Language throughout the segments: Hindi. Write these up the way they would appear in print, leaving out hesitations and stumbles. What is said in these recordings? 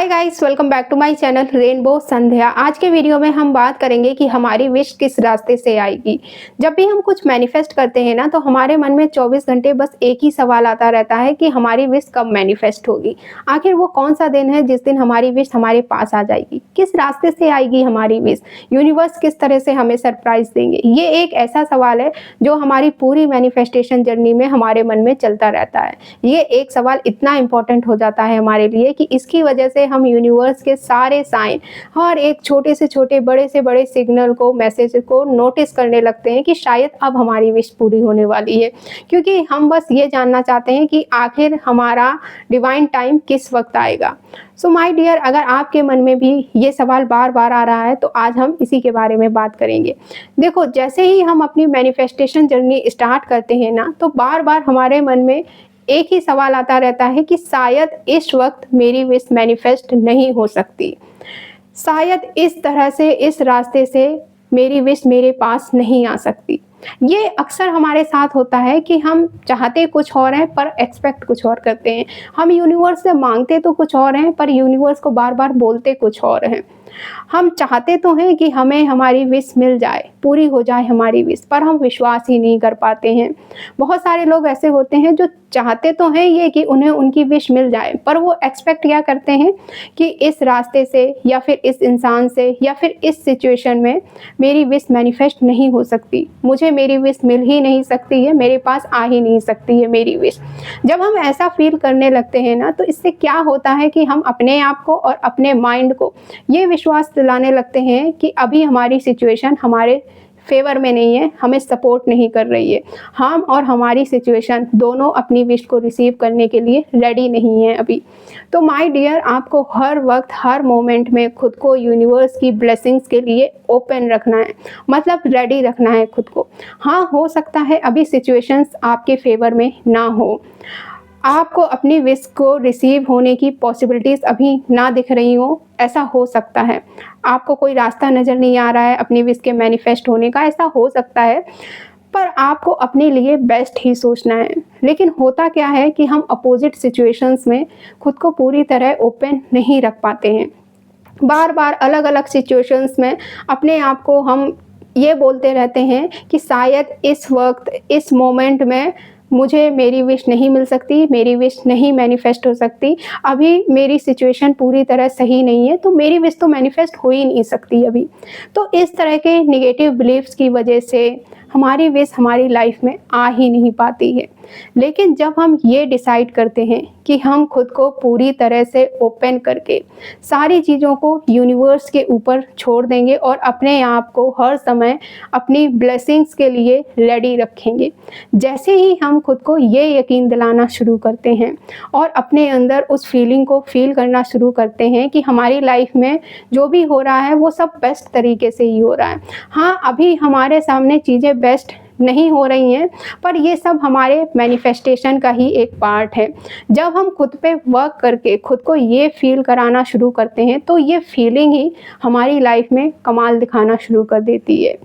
Hi guys, welcome back to my channel Rainbow Sandhya. आज के वीडियो में हम बात करेंगे कि हमारी विश किस रास्ते से आएगी। जब भी हम कुछ मैनिफेस्ट करते हैं ना, तो हमारे मन में 24 घंटे बस एक ही सवाल आता रहता है कि हमारी विश कब मैनिफेस्ट होगी। आखिर वो कौन सा दिन है जिस दिन हमारी विश हमारे पास आ जाएगी, किस रास्ते से आएगी हमारी विश, यूनिवर्स किस तरह से हमें सरप्राइज देंगे। ये एक ऐसा सवाल है जो हमारी पूरी मैनिफेस्टेशन जर्नी में हमारे मन में चलता रहता है। ये एक सवाल इतना इंपॉर्टेंट हो जाता है हमारे लिए कि इसकी वजह से हम यूनिवर्स के सारे साइन, हर एक छोटे से छोटे बड़े से बड़े सिग्नल को, मैसेज को नोटिस करने लगते हैं कि शायद अब हमारी विश पूरी होने वाली है। क्योंकि हम बस ये जानना चाहते हैं कि आखिर हमारा डिवाइन टाइम किस वक्त आएगा। सो माय डियर, अगर आपके मन में भी ये सवाल बार बार आ रहा है तो आज हम इसी के बारे में बात करेंगे। देखो, जैसे ही हम अपनी मैनिफेस्टेशन जर्नी स्टार्ट करते हैं ना, तो बार बार हमारे मन में एक ही सवाल आता रहता है कि शायद इस वक्त मेरी विश मैनिफेस्ट नहीं हो सकती, शायद इस तरह से, इस रास्ते से मेरी विश मेरे पास नहीं आ सकती। ये अक्सर हमारे साथ होता है कि हम चाहते कुछ और हैं पर एक्सपेक्ट कुछ और करते हैं। हम यूनिवर्स से मांगते तो कुछ और हैं पर यूनिवर्स को बार बार बोलते कुछ और हैं। हम चाहते तो हैं कि हमें हमारी विश मिल जाए, पूरी हो जाए हमारी विश, पर हम विश्वास ही नहीं कर पाते हैं। बहुत सारे लोग ऐसे होते हैं जो चाहते तो हैं ये कि उन्हें उनकी विश मिल जाए, पर वो एक्सपेक्ट क्या करते हैं कि इस रास्ते से या फिर इस इंसान से या फिर इस सिचुएशन में मेरी विश मैनिफेस्ट नहीं हो सकती, मुझे मेरी विश मिल ही नहीं सकती है, मेरे पास आ ही नहीं सकती है मेरी विश। जब हम ऐसा फील करने लगते हैं ना, तो इससे क्या होता है कि हम अपने आप को और अपने माइंड को ये विश्वास दिलाने लगते हैं कि अभी हमारी सिचुएशन हमारे फेवर में नहीं है, हमें सपोर्ट नहीं कर रही है। हम और हमारी सिचुएशन दोनों अपनी विश को रिसीव करने के लिए रेडी नहीं है अभी। तो माय डियर, आपको हर वक्त, हर मोमेंट में खुद को यूनिवर्स की ब्लेसिंग्स के लिए ओपन रखना है, मतलब रेडी रखना है खुद को। हाँ, हो सकता है अभी सिचुएशंस आपके फेवर में ना हो, आपको अपनी विश को रिसीव होने की पॉसिबिलिटीज़ अभी ना दिख रही हो, ऐसा हो सकता है। आपको कोई रास्ता नज़र नहीं आ रहा है अपनी विश के मैनिफेस्ट होने का, ऐसा हो सकता है। पर आपको अपने लिए बेस्ट ही सोचना है। लेकिन होता क्या है कि हम अपोजिट सिचुएशंस में खुद को पूरी तरह ओपन नहीं रख पाते हैं। बार बार अलग अलग सिचुएशंस में अपने आप को हम ये बोलते रहते हैं कि शायद इस वक्त, इस मोमेंट में मुझे मेरी विश नहीं मिल सकती, मेरी विश नहीं मैनिफेस्ट हो सकती, अभी मेरी सिचुएशन पूरी तरह सही नहीं है, तो मेरी विश तो मैनिफेस्ट हो ही नहीं सकती अभी। तो इस तरह के नेगेटिव बिलीफ्स की वजह से हमारी विश हमारी लाइफ में आ ही नहीं पाती है। लेकिन जब हम ये डिसाइड करते हैं कि हम खुद को पूरी तरह से ओपन करके सारी चीज़ों को यूनिवर्स के ऊपर छोड़ देंगे और अपने आप को हर समय अपनी ब्लेसिंग्स के लिए रेडी रखेंगे, जैसे ही हम खुद को ये यकीन दिलाना शुरू करते हैं और अपने अंदर उस फीलिंग को फील करना शुरू करते हैं कि हमारी लाइफ में जो भी हो रहा है वो सब बेस्ट तरीके से ही हो रहा है। हाँ, अभी हमारे सामने चीज़ें बेस्ट नहीं हो रही हैं, पर ये सब हमारे मैनिफेस्टेशन का ही एक पार्ट है। जब हम खुद पे वर्क करके खुद को ये फील कराना शुरू करते हैं, तो ये फीलिंग ही हमारी लाइफ में कमाल दिखाना शुरू कर देती है।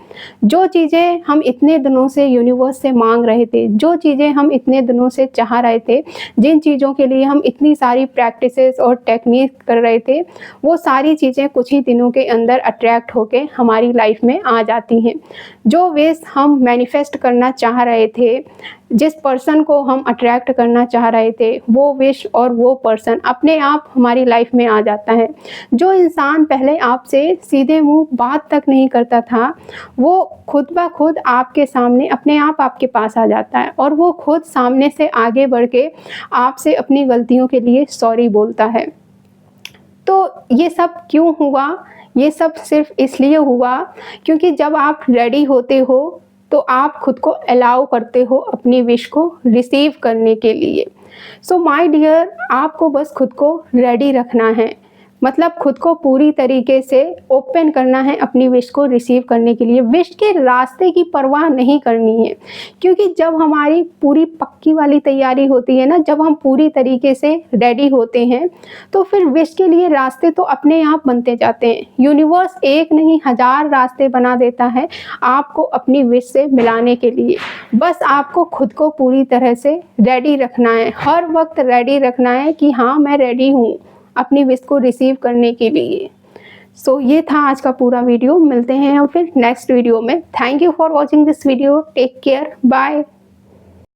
जो चीज़ें हम इतने दिनों से यूनिवर्स से मांग रहे थे, जो चीज़ें हम इतने दिनों से चाह रहे थे, जिन चीज़ों के लिए हम इतनी सारी प्रैक्टिसेस और टेक्निक कर रहे थे, वो सारी चीज़ें कुछ ही दिनों के अंदर अट्रैक्ट होके हमारी लाइफ में आ जाती हैं। जो विश हम मैनिफेस्ट करना चाह रहे थे, जिस पर्सन को हम अट्रैक्ट करना चाह रहे थे, वो विश और वो पर्सन अपने आप हमारी लाइफ में आ जाता है। जो इंसान पहले आपसे सीधे मुंह बात तक नहीं करता था, वो खुद ब खुद आपके सामने अपने आप आपके पास आ जाता है और वो खुद सामने से आगे बढ़ के आपसे अपनी गलतियों के लिए सॉरी बोलता है। तो ये सब क्यों हुआ? ये सब सिर्फ इसलिए हुआ क्योंकि जब आप रेडी होते हो तो आप खुद को अलाउ करते हो अपनी विश को रिसीव करने के लिए। सो माय डियर, आपको बस खुद को रेडी रखना है, मतलब खुद को पूरी तरीके से ओपन करना है अपनी विश को रिसीव करने के लिए। विश के रास्ते की परवाह नहीं करनी है, क्योंकि जब हमारी पूरी पक्की वाली तैयारी होती है ना, जब हम पूरी तरीके से रेडी होते हैं, तो फिर विश के लिए रास्ते तो अपने आप बनते जाते हैं। यूनिवर्स एक नहीं 1000 रास्ते बना देता है आपको अपनी विश से मिलाने के लिए। बस आपको खुद को पूरी तरह से रेडी रखना है, हर वक्त रेडी रखना है कि हाँ, मैं रेडी हूँ, अपनी विश को रिसीव करने के लिए। सो ये था आज का पूरा वीडियो। मिलते हैं हम फिर नेक्स्ट वीडियो में। Thank you for watching this video. Take care, bye.